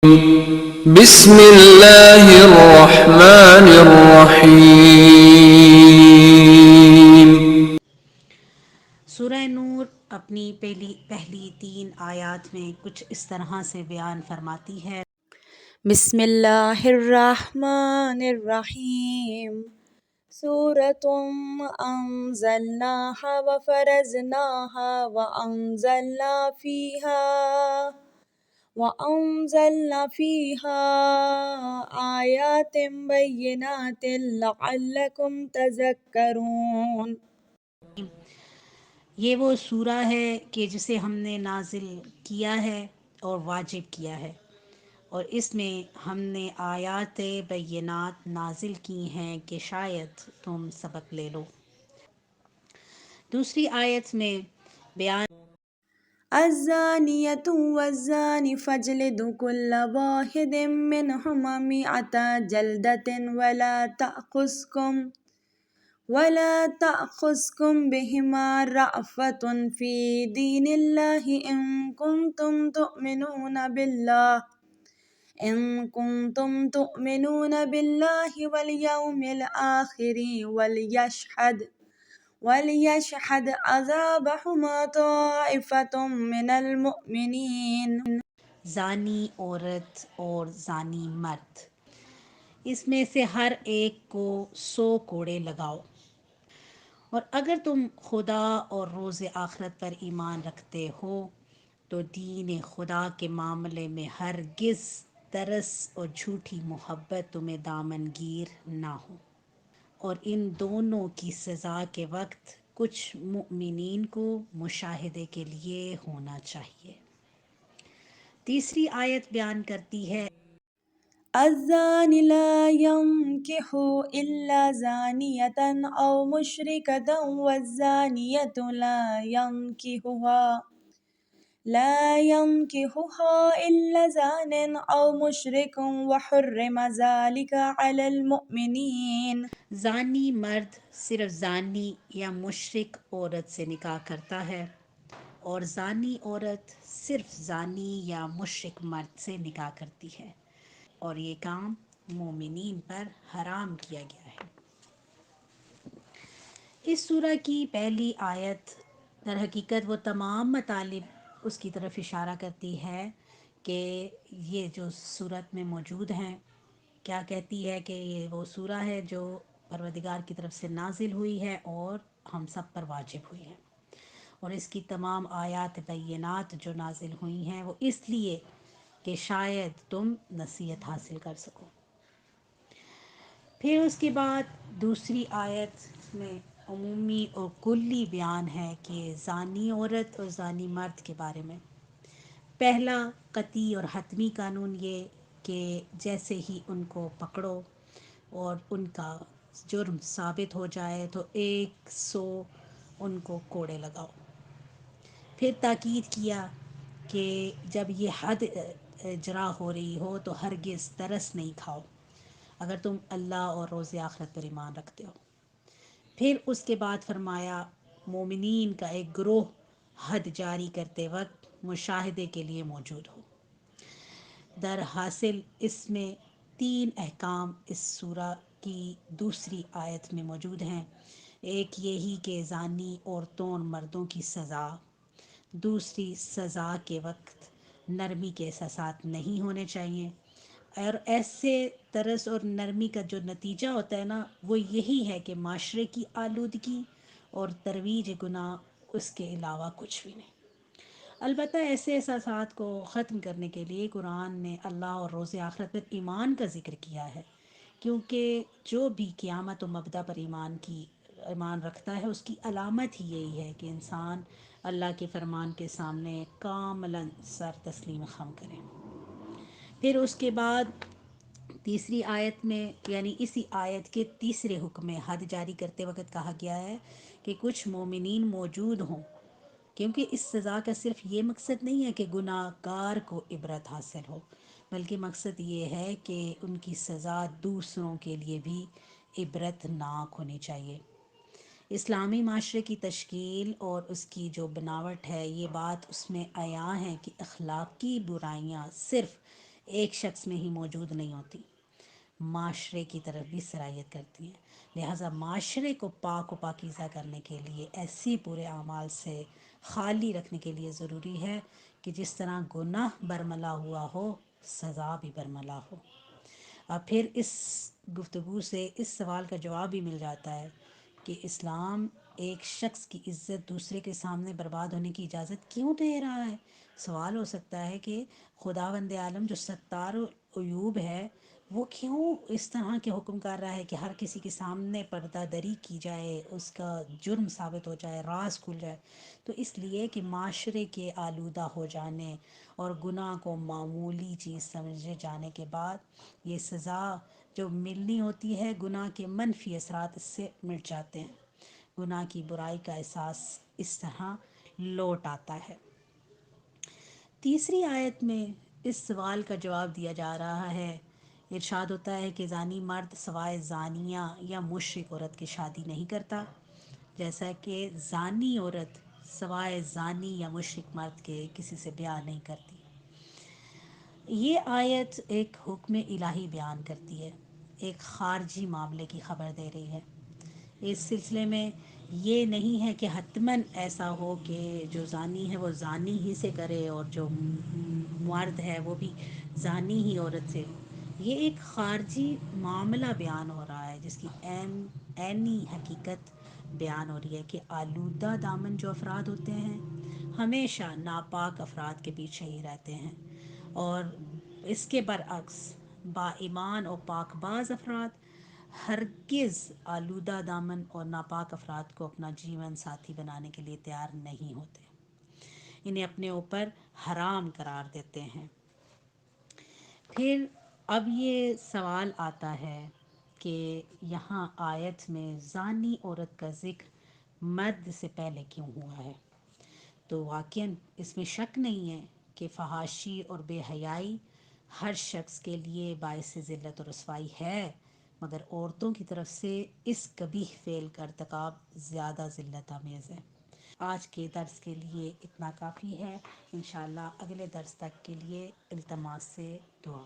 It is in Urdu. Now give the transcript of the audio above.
بسم اللہ الرحمن الرحیم۔ سورہ نور اپنی پہلی 3 آیات میں کچھ اس طرح سے بیان فرماتی ہے۔ بسم اللہ الرحمن الرحیم۔ سورۃ انزلناها وفرضناها وانزلنا فيها آیات بینات لعلکم تذکرون۔ یہ وہ سورہ ہے کہ جسے ہم نے نازل کیا ہے اور واجب کیا ہے، اور اس میں ہم نے آیات بینات نازل کی ہیں کہ شاید تم سبق لے لو۔ دوسری آیت میں بیان الزانیۃ والزانی فاجلدوا کل واحد منہما مئۃ جلدۃ ولا تأخذکم بہما رأفۃ فی دین اللہ ان کنتم تؤمنون باللہ والیوم الآخر ولیشہد عذابہما طائفۃ من المؤمنین۔ زانی عورت اور زانی مرد، اس میں سے ہر ایک کو 100 کوڑے لگاؤ، اور اگر تم خدا اور روز آخرت پر ایمان رکھتے ہو تو دین خدا کے معاملے میں ہرگز ترس اور جھوٹی محبت تمہیں دامن گیر نہ ہو، اور ان دونوں کی سزا کے وقت کچھ مؤمنین کو مشاہدے کے لیے ہونا چاہیے۔ تیسری آیت بیان کرتی ہے الزانی لا ينکح الا زانیۃ او مشرکۃ والزانیۃ لا ينکحها الا زان او مشرک وحرم ذلک علی المؤمنین۔ زانی مرد صرف زانی یا مشرک عورت سے نکاح کرتا ہے، اور زانی عورت صرف زانی یا مشرک مرد سے نکاح کرتی ہے، اور یہ کام مومنین پر حرام کیا گیا ہے۔ اس سورہ کی پہلی آیت در حقیقت وہ تمام مطالب اس کی طرف اشارہ کرتی ہے کہ یہ جو سورت میں موجود ہیں، کیا کہتی ہے کہ یہ وہ سورہ ہے جو پروردگار کی طرف سے نازل ہوئی ہے اور ہم سب پر واجب ہوئی ہے، اور اس کی تمام آیات بینات جو نازل ہوئی ہیں وہ اس لیے کہ شاید تم نصیحت حاصل کر سکو۔ پھر اس کے بعد دوسری آیت میں عمومی اور کلی بیان ہے کہ زانی عورت اور زانی مرد کے بارے میں۔ پہلا قطعی اور حتمی قانون یہ کہ جیسے ہی ان کو پکڑو اور ان کا جرم ثابت ہو جائے تو 100 ان کو کوڑے لگاؤ۔ پھر تاکید کیا کہ جب یہ حد اجرا ہو رہی ہو تو ہرگز ترس نہیں کھاؤ اگر تم اللہ اور روز آخرت پر ایمان رکھتے ہو۔ پھر اس کے بعد فرمایا مومنین کا ایک گروہ حد جاری کرتے وقت مشاہدے کے لیے موجود ہو۔ در حاصل اس میں 3 احکام اس سورہ کی دوسری آیت میں موجود ہیں۔ ایک یہی کہ زانی عورتوں اور مردوں کی سزا، دوسری سزا کے وقت نرمی کے احساسات نہیں ہونے چاہیے، اور ایسے ترس اور نرمی کا جو نتیجہ ہوتا ہے نا وہ یہی ہے کہ معاشرے کی آلودگی اور ترویج گناہ، اس کے علاوہ کچھ بھی نہیں۔ البتہ ایسے احساسات کو ختم کرنے کے لیے قرآن نے اللہ اور روز آخرت پر ایمان کا ذکر کیا ہے، کیونکہ جو بھی قیامت و مبدا پر ایمان رکھتا ہے اس کی علامت ہی یہی ہے کہ انسان اللہ کے فرمان کے سامنے کاملاً سر تسلیم خم کرے۔ پھر اس کے بعد تیسری آیت میں یعنی اسی آیت کے تیسرے حکم میں حد جاری کرتے وقت کہا گیا ہے کہ کچھ مومنین موجود ہوں، کیونکہ اس سزا کا صرف یہ مقصد نہیں ہے کہ گناہ گار کو عبرت حاصل ہو، بلکہ مقصد یہ ہے کہ ان کی سزا دوسروں کے لیے بھی عبرت ناک ہونی چاہیے۔ اسلامی معاشرے کی تشکیل اور اس کی جو بناوٹ ہے، یہ بات اس میں عیاں ہے کہ اخلاقی برائیاں صرف ایک شخص میں ہی موجود نہیں ہوتی، معاشرے کی طرف بھی سرایت کرتی ہیں۔ لہٰذا معاشرے کو پاک و پاکیزہ کرنے کے لیے ایسی پورے اعمال سے خالی رکھنے کے لیے ضروری ہے کہ جس طرح گناہ برملا ہوا ہو، سزا بھی برملا ہو۔ اور پھر اس گفتگو سے اس سوال کا جواب بھی مل جاتا ہے کہ اسلام ایک شخص کی عزت دوسرے کے سامنے برباد ہونے کی اجازت کیوں دے رہا ہے۔ سوال ہو سکتا ہے کہ خداوند عالم جو ستار العیوب ہے وہ کیوں اس طرح کے حکم کر رہا ہے کہ ہر کسی کے سامنے پردہ دری کی جائے، اس کا جرم ثابت ہو جائے، راز کھل جائے۔ تو اس لیے کہ معاشرے کے آلودہ ہو جانے اور گناہ کو معمولی چیز سمجھے جانے کے بعد یہ سزا جو ملنی ہوتی ہے، گناہ کے منفی اثرات اس سے مٹ جاتے ہیں، گناہ کی برائی کا احساس اس طرح لوٹ آتا ہے۔ تیسری آیت میں اس سوال کا جواب دیا جا رہا ہے، ارشاد ہوتا ہے کہ زانی مرد سوائے زانیہ یا مشرک عورت کی شادی نہیں کرتا، جیسا کہ زانی عورت سوائے زانی یا مشرک مرد کے کسی سے بیاہ نہیں کرتی۔ یہ آیت ایک حکم الہی بیان کرتی ہے، ایک خارجی معاملے کی خبر دے رہی ہے۔ اس سلسلے میں یہ نہیں ہے کہ حتماً ایسا ہو کہ جو زانی ہے وہ زانی ہی سے کرے اور جو مرد ہے وہ بھی زانی ہی عورت سے۔ یہ ایک خارجی معاملہ بیان ہو رہا ہے جس کی عینی حقیقت بیان ہو رہی ہے کہ آلودہ دامن جو افراد ہوتے ہیں ہمیشہ ناپاک افراد کے پیچھے ہی رہتے ہیں، اور اس کے برعکس با ایمان اور پاک باز افراد ہرگز آلودہ دامن اور ناپاک افراد کو اپنا جیون ساتھی بنانے کے لیے تیار نہیں ہوتے، انہیں اپنے اوپر حرام قرار دیتے ہیں۔ پھر اب یہ سوال آتا ہے کہ یہاں آیت میں زانی عورت کا ذکر مرد سے پہلے کیوں ہوا ہے؟ تو واقعاً اس میں شک نہیں ہے کہ فحاشی اور بے حیائی ہر شخص کے لیے باعث ذلت و رسوائی ہے، مگر عورتوں کی طرف سے اس قبیح فعل کا ارتکاب زیادہ ذلت آمیز ہے۔ آج کے درس کے لیے اتنا کافی ہے، انشاءاللہ اگلے درس تک کے لیے التماس سے دعا۔